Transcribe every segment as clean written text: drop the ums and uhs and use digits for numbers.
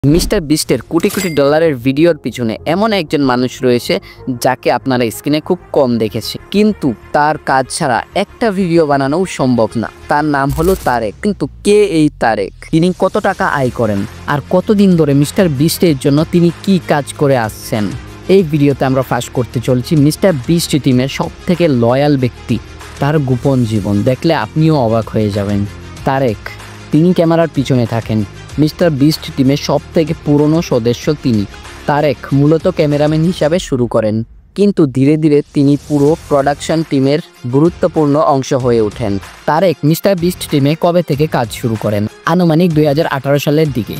Mister বিস্টের crore crore ডলারের ভিডিওর পিছনে এমন একজন মানুষ রয়েছে যাকে আপনারা স্ক্রিনে খুব কম দেখেছে, কিন্তু তার কাজ ছাড়া একটা ভিডিও বানানোও সম্ভব না। তার নাম হলো তারেক। কিন্তু কে এই তারেক? তিনি কত টাকা আয় করেন আর কতদিন ধরে মিস্টার বিস্টের জন্য তিনি কি কাজ করে আসছেন, এই ভিডিওতে আমরা ফাঁস করতে চলছি মিস্টার বিস্ট টিমের সব থেকে লয়াল ব্যক্তি, তার গোপন জীবন। দেখলে আপনিও অবাক হয়ে যাবেন। তারেক, তিনি ক্যামেরার পিছনে থাকেন। মিস্টার বিস্ট টিমের সব থেকে পুরনো সদস্য তিনি। তারেক মূলত ক্যামেরাম্যান হিসাবে শুরু করেন, কিন্তু ধীরে ধীরে তিনি পুরো প্রোডাকশন টিমের গুরুত্বপূর্ণ অংশ হয়ে ওঠেন। তারেক মিস্টার বিস্ট টিমে কবে থেকে কাজ শুরু করেন? আনুমানিক 2018 সালের দিকে।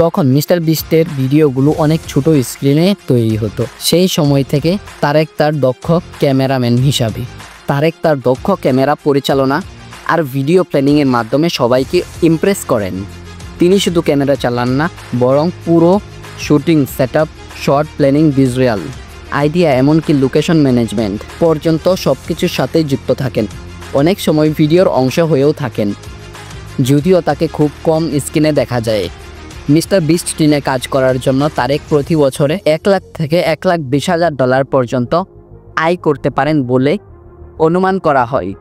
তখন মিস্টার বিস্টের ভিডিওগুলো অনেক ছোট স্ক্রিনে তৈরি হতো। সেই সময় থেকে তারেক তার দক্ষ ক্যামেরাম্যান হিসাবে, তারেক তার দক্ষ ক্যামেরা পরিচালনা আর ভিডিও প্ল্যানিংয়ের মাধ্যমে সবাইকে ইমপ্রেস করেন। তিনি শুধু ক্যামেরা চালান না, বরং পুরো shooting setup, short planning, visual idea, এমনকি লোকেশন ম্যানেজমেন্ট পর্যন্ত সব কিছুর সাথে যুক্ত থাকেন। অনেক সময় ভিডিওর অংশ হয়েও থাকেন, যদিও তাকে খুব কম স্ক্রিনে দেখা যায়। মিস্টার বিস্ট টিমে কাজ করার জন্য তারেক প্রতি বছরে 1 লাখ থেকে $1,20,000 পর্যন্ত আয় করতে পারেন বলে অনুমান করা হয়।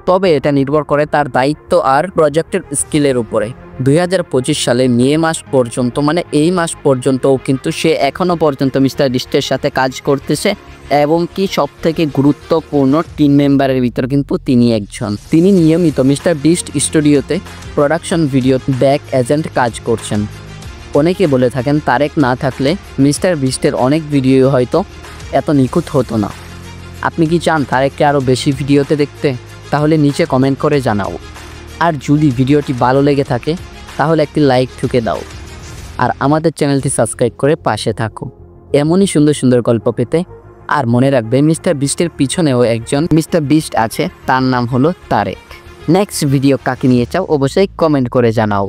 তবে এটা নির্ভর করে তার দায়িত্ব আর প্রজেক্টের স্কিলের উপরে। 2025 সালে মে মাস পর্যন্ত, মানে এই মাস পর্যন্তও কিন্তু সে এখনও পর্যন্ত মিস্টার বিস্টের সাথে কাজ করতেছে, এবং কি সব থেকে গুরুত্বপূর্ণ টিম মেম্বারের ভিতর কিন্তু তিনি একজন। তিনি নিয়মিত মিস্টার বিস্ট স্টুডিওতে প্রোডাকশন ভিডিও ব্যাক এজেন্ট কাজ করছেন। অনেকে বলে থাকেন তারেক না থাকলে মিস্টার বিস্টের অনেক ভিডিও হয়তো এত নিখুঁত হতো না। আপনি কি চান তারেককে আরও বেশি ভিডিওতে দেখতে? তাহলে নিচে কমেন্ট করে জানাও। আর যদি ভিডিওটি ভালো লেগে থাকে তাহলে একটি লাইক ঠুকে দাও, আর আমাদের চ্যানেলটি সাবস্ক্রাইব করে পাশে থাকো এমনই সুন্দর সুন্দর গল্প পেতে। আর মনে রাখবে মিস্টার বিস্টের পিছনেও একজন মিস্টার বিস্ট আছে, তার নাম হলো তারেক। নেক্সট ভিডিও কাকে নিয়ে চাও অবশ্যই কমেন্ট করে জানাও।